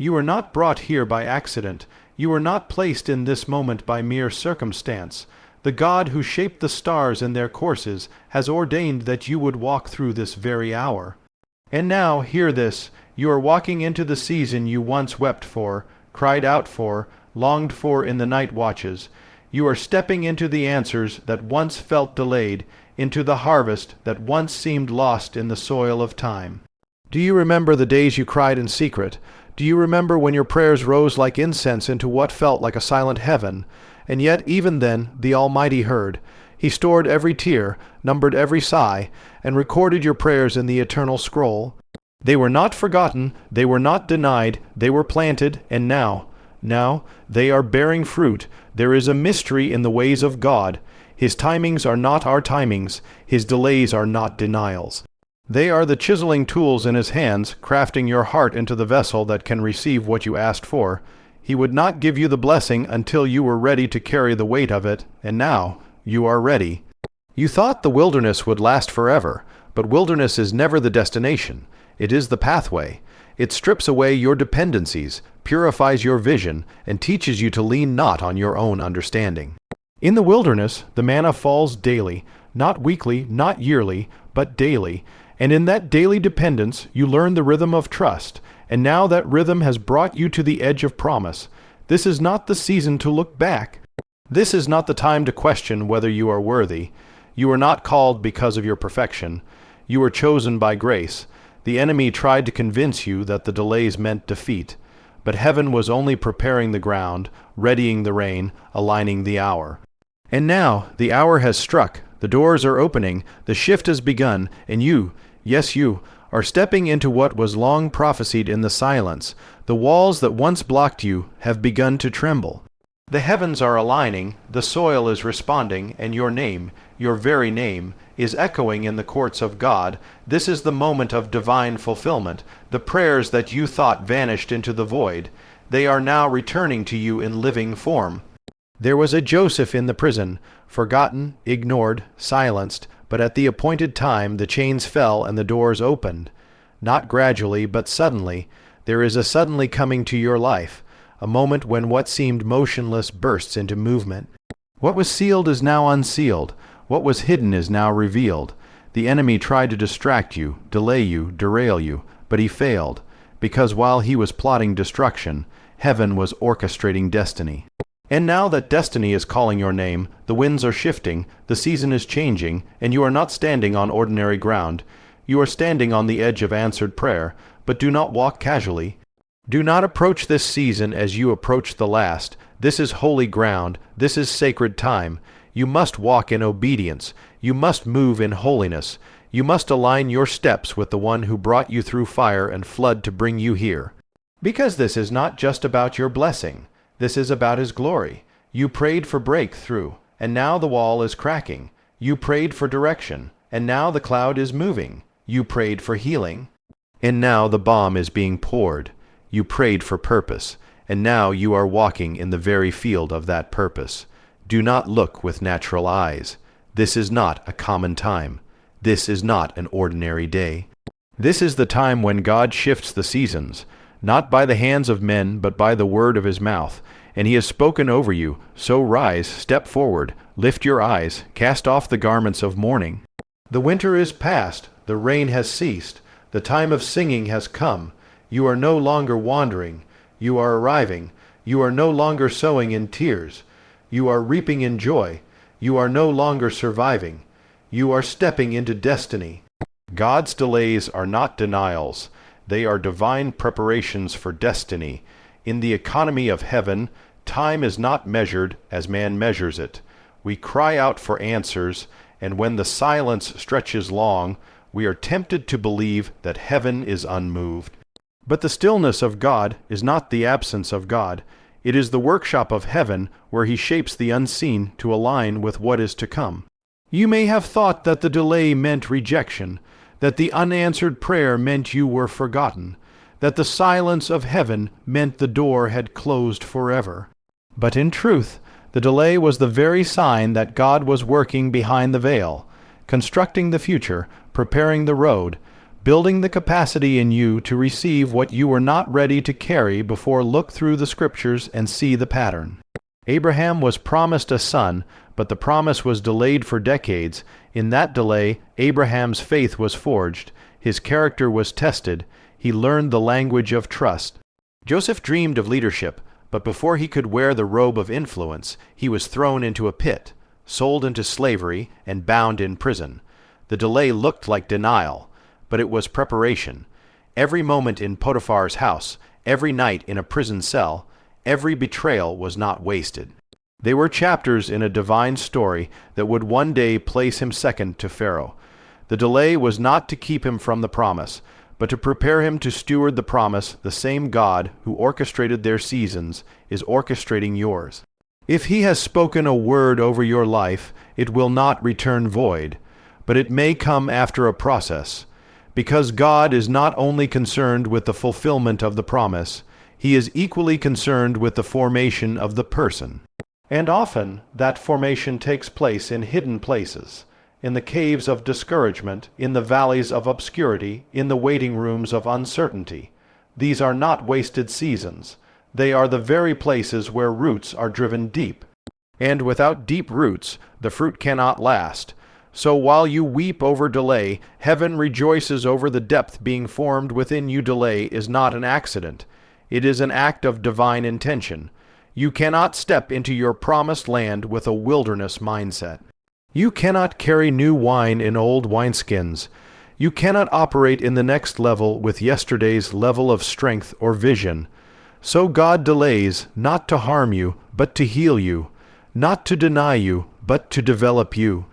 You were not brought here by accident. You were not placed in this moment by mere circumstance. The God who shaped the stars in their courses has ordained that you would walk through this very hour. And now, hear this, you are walking into the season you once wept for, cried out for, longed for in the night watches. You are stepping into the answers that once felt delayed, into the harvest that once seemed lost in the soil of time. Do you remember the days you cried in secret? Do you remember when your prayers rose like incense into what felt like a silent heaven? And yet, even then, the Almighty heard. He stored every tear, numbered every sigh, and recorded your prayers in the eternal scroll. They were not forgotten, they were not denied, they were planted, and now they are bearing fruit. There is a mystery in the ways of God. His timings are not our timings, His delays are not denials. They are the chiseling tools in His hands, crafting your heart into the vessel that can receive what you asked for. He would not give you the blessing until you were ready to carry the weight of it, and now you are ready. You thought the wilderness would last forever, but wilderness is never the destination. It is the pathway. It strips away your dependencies, purifies your vision, and teaches you to lean not on your own understanding. In the wilderness, the manna falls daily, not weekly, not yearly, but daily, and in that daily dependence you learn the rhythm of trust, and now that rhythm has brought you to the edge of promise. This is not the season to look back. This is not the time to question whether you are worthy. You are not called because of your perfection. You are chosen by grace. The enemy tried to convince you that the delays meant defeat, but heaven was only preparing the ground, readying the rain, aligning the hour. And now the hour has struck, the doors are opening, the shift has begun, and you, yes you, are stepping into what was long prophesied in the silence. The walls that once blocked you have begun to tremble. The heavens are aligning, the soil is responding, and your name, your very name, is echoing in the courts of God. This is the moment of divine fulfillment. The prayers that you thought vanished into the void, they are now returning to you in living form. There was a Joseph in the prison, forgotten, ignored, silenced, but at the appointed time the chains fell and the doors opened. Not gradually, but suddenly. There is a suddenly coming to your life, a moment when what seemed motionless bursts into movement. What was sealed is now unsealed. What was hidden is now revealed. The enemy tried to distract you, delay you, derail you, but he failed, because while he was plotting destruction, heaven was orchestrating destiny. And now that destiny is calling your name, the winds are shifting, the season is changing, and you are not standing on ordinary ground. You are standing on the edge of answered prayer, but do not walk casually. Do not approach this season as you approach the last. This is holy ground. This is sacred time. You must walk in obedience. You must move in holiness. You must align your steps with the one who brought you through fire and flood to bring you here. Because this is not just about your blessing. This is about His glory. You prayed for breakthrough, and now the wall is cracking. You prayed for direction, and now the cloud is moving. You prayed for healing, and now the bomb is being poured. You prayed for purpose, and now you are walking in the very field of that purpose. Do not look with natural eyes. This is not a common time. This is not an ordinary day. This is the time when God shifts the seasons, not by the hands of men, but by the word of His mouth. And He has spoken over you. So rise, step forward, lift your eyes, cast off the garments of mourning. The winter is past, the rain has ceased, the time of singing has come. You are no longer wandering. You are arriving. You are no longer sowing in tears. You are reaping in joy. You are no longer surviving. You are stepping into destiny. God's delays are not denials. They are divine preparations for destiny. In the economy of heaven, time is not measured as man measures it. We cry out for answers, and when the silence stretches long, we are tempted to believe that heaven is unmoved. But the stillness of God is not the absence of God. It is the workshop of heaven where He shapes the unseen to align with what is to come. You may have thought that the delay meant rejection, that the unanswered prayer meant you were forgotten, that the silence of heaven meant the door had closed forever. But in truth, the delay was the very sign that God was working behind the veil, constructing the future, preparing the road, building the capacity in you to receive what you were not ready to carry before. Look through the scriptures and see the pattern. Abraham was promised a son, but the promise was delayed for decades. In that delay, Abraham's faith was forged, his character was tested, he learned the language of trust. Joseph dreamed of leadership, but before he could wear the robe of influence, he was thrown into a pit, sold into slavery, and bound in prison. The delay looked like denial, but it was preparation. Every moment in Potiphar's house, every night in a prison cell, every betrayal was not wasted. They were chapters in a divine story that would one day place him second to Pharaoh. The delay was not to keep him from the promise, but to prepare him to steward the promise. The same God who orchestrated their seasons is orchestrating yours. If he has spoken a word over your life, it will not return void, but it may come after a process. Because God is not only concerned with the fulfillment of the promise, he is equally concerned with the formation of the person. And often that formation takes place in hidden places, in the caves of discouragement, in the valleys of obscurity, in the waiting rooms of uncertainty. These are not wasted seasons. They are the very places where roots are driven deep. And without deep roots, the fruit cannot last. So while you weep over delay, heaven rejoices over the depth being formed within you. Delay is not an accident. It is an act of divine intention. You cannot step into your promised land with a wilderness mindset. You cannot carry new wine in old wineskins. You cannot operate in the next level with yesterday's level of strength or vision. So God delays, not to harm you, but to heal you, not to deny you, but to develop you,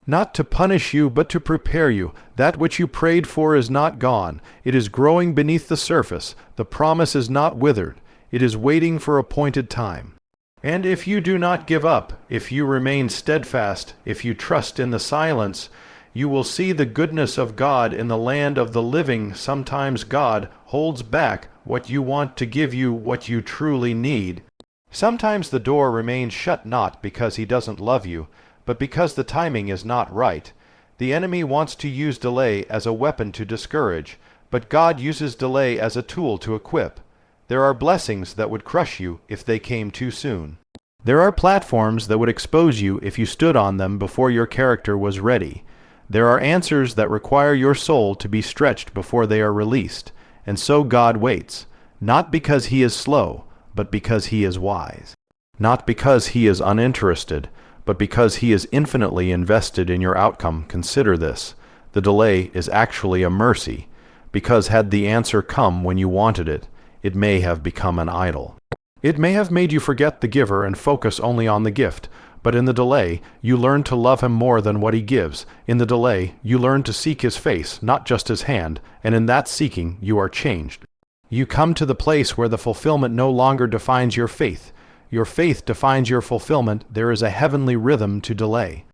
not to punish you, but to prepare you. That which you prayed for is not gone. It is growing beneath the surface. The promise is not withered. It is waiting for appointed time. And if you do not give up, if you remain steadfast, if you trust in the silence, you will see the goodness of God in the land of the living. Sometimes God holds back what you want to give you what you truly need. Sometimes the door remains shut not because he doesn't love you, but because the timing is not right. The enemy wants to use delay as a weapon to discourage, but God uses delay as a tool to equip. There are blessings that would crush you if they came too soon. There are platforms that would expose you if you stood on them before your character was ready. There are answers that require your soul to be stretched before they are released. And so God waits, not because he is slow, but because he is wise. Not because he is uninterested, but because he is infinitely invested in your outcome. Consider this. The delay is actually a mercy, because had the answer come when you wanted it, it may have become an idol. It may have made you forget the giver and focus only on the gift, but in the delay, you learn to love him more than what he gives. In the delay, you learn to seek his face, not just his hand, and in that seeking, you are changed. You come to the place where the fulfillment no longer defines your faith. Your faith defines your fulfillment. There is a heavenly rhythm to delay.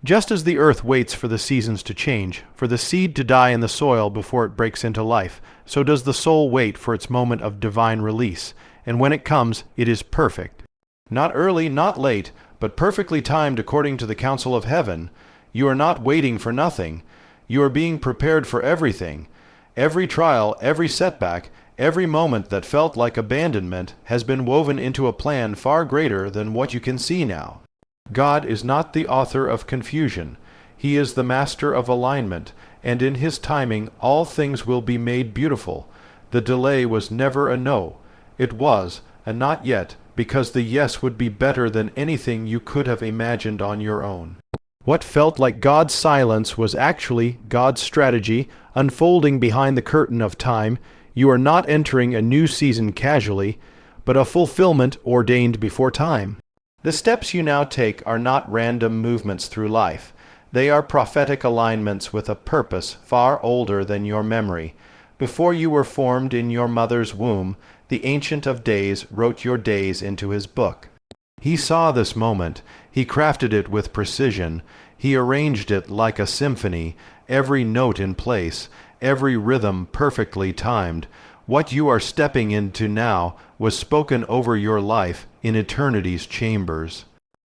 Just as the earth waits for the seasons to change, for the seed to die in the soil before it breaks into life, so does the soul wait for its moment of divine release. And when it comes, it is perfect. Not early, not late, but perfectly timed according to the counsel of heaven. You are not waiting for nothing. You are being prepared for everything. Every trial, every setback, every moment that felt like abandonment has been woven into a plan far greater than what you can see now. God is not the author of confusion. He is the master of alignment, and in his timing all things will be made beautiful. The delay was never a no. It was, and not yet, because the yes would be better than anything you could have imagined on your own. What felt like God's silence was actually God's strategy unfolding behind the curtain of time. You are not entering a new season casually, but a fulfillment ordained before time. The steps you now take are not random movements through life. They are prophetic alignments with a purpose far older than your memory. Before you were formed in your mother's womb, the Ancient of Days wrote your days into his book. He saw this moment. He crafted it with precision. He arranged it like a symphony, every note in place, every rhythm perfectly timed. What you are stepping into now was spoken over your life in eternity's chambers.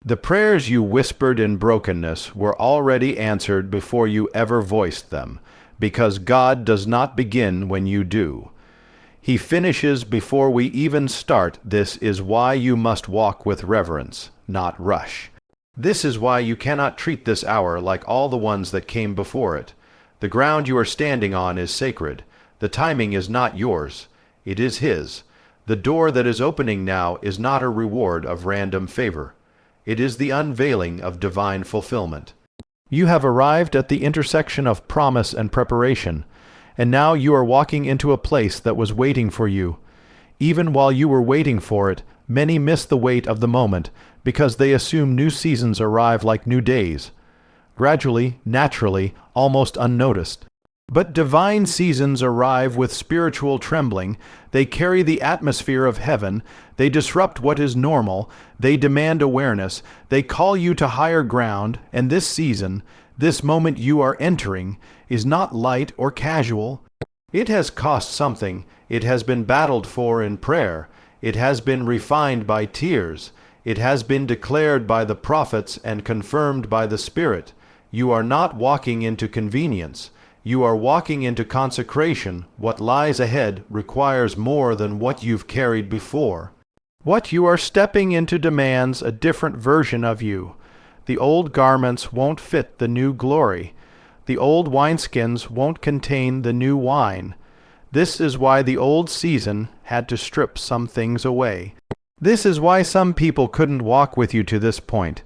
The prayers you whispered in brokenness were already answered before you ever voiced them. because God does not begin when you do. He finishes before we even start. This is why you must walk with reverence, not rush. This is why you cannot treat this hour like all the ones that came before it. The ground you are standing on is sacred. The timing is not yours. It is His. The door that is opening now is not a reward of random favor. It is the unveiling of divine fulfillment. You have arrived at the intersection of promise and preparation, and now you are walking into a place that was waiting for you. Even while you were waiting for it, many miss the wait of the moment because they assume new seasons arrive like new days. Gradually, naturally, almost unnoticed. But divine seasons arrive with spiritual trembling. They carry the atmosphere of heaven. They disrupt what is normal. They demand awareness. They call you to higher ground. And this season, this moment you are entering, is not light or casual. It has cost something. It has been battled for in prayer. It has been refined by tears. It has been declared by the prophets and confirmed by the Spirit. You are not walking into convenience. You are walking into consecration. What lies ahead requires more than what you've carried before. What you are stepping into demands a different version of you. The old garments won't fit the new glory. The old wineskins won't contain the new wine. This is why the old season had to strip some things away. This is why some people couldn't walk with you to this point.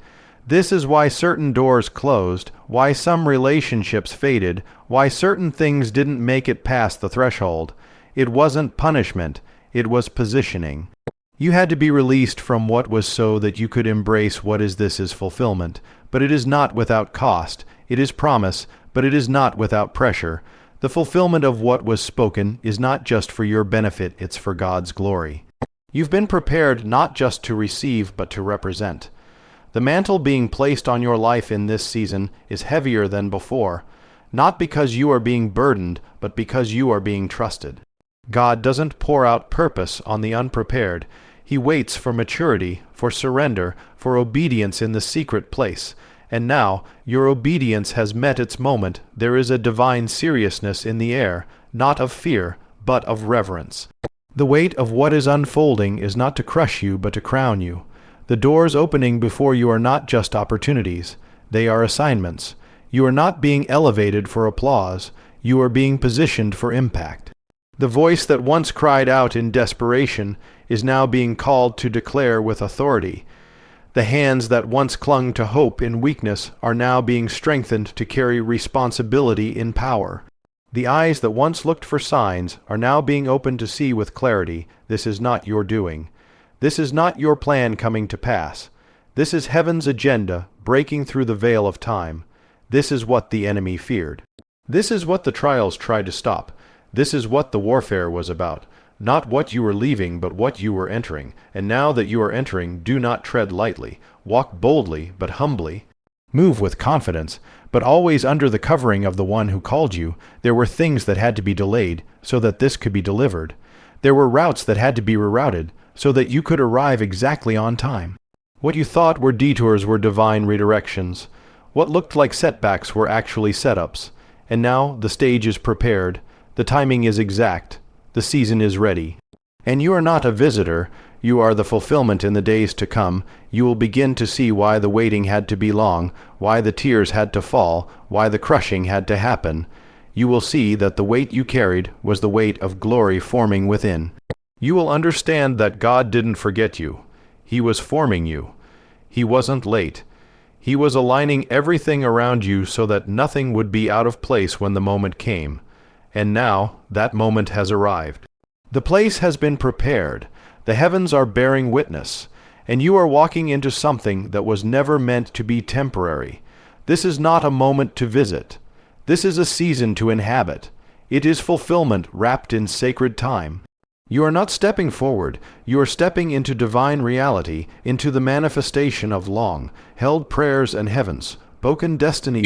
This is why certain doors closed, why some relationships faded, why certain things didn't make it past the threshold. It wasn't punishment, it was positioning. You had to be released from what was so that you could embrace what is fulfillment. But it is not without cost. It is promise, but it is not without pressure. The fulfillment of what was spoken is not just for your benefit, it's for God's glory. You've been prepared not just to receive, but to represent. The mantle being placed on your life in this season is heavier than before, not because you are being burdened, but because you are being trusted. God doesn't pour out purpose on the unprepared. He waits for maturity, for surrender, for obedience in the secret place. And now, your obedience has met its moment. There is a divine seriousness in the air, not of fear, but of reverence. The weight of what is unfolding is not to crush you, but to crown you. The doors opening before you are not just opportunities. They are assignments. You are not being elevated for applause. You are being positioned for impact. The voice that once cried out in desperation is now being called to declare with authority. The hands that once clung to hope in weakness are now being strengthened to carry responsibility in power. The eyes that once looked for signs are now being opened to see with clarity. This is not your doing. This is not your plan coming to pass. This is heaven's agenda breaking through the veil of time. This is what the enemy feared. This is what the trials tried to stop. This is what the warfare was about. Not what you were leaving, but what you were entering. And now that you are entering, do not tread lightly. Walk boldly, but humbly. Move with confidence, but always under the covering of the one who called you. There were things that had to be delayed so that this could be delivered. There were routes that had to be rerouted so that you could arrive exactly on time. What you thought were detours were divine redirections. What looked like setbacks were actually setups. And now the stage is prepared. The timing is exact. The season is ready. And you are not a visitor. You are the fulfillment in the days to come. You will begin to see why the waiting had to be long, why the tears had to fall, why the crushing had to happen. You will see that the weight you carried was the weight of glory forming within. You will understand that God didn't forget you. He was forming you. He wasn't late. He was aligning everything around you so that nothing would be out of place when the moment came. And now that moment has arrived. The place has been prepared. The heavens are bearing witness. And you are walking into something that was never meant to be temporary. This is not a moment to visit. This is a season to inhabit. It is fulfillment wrapped in sacred time. You are not stepping forward. You are stepping into divine reality, into the manifestation of long-held prayers and heavens, spoken destiny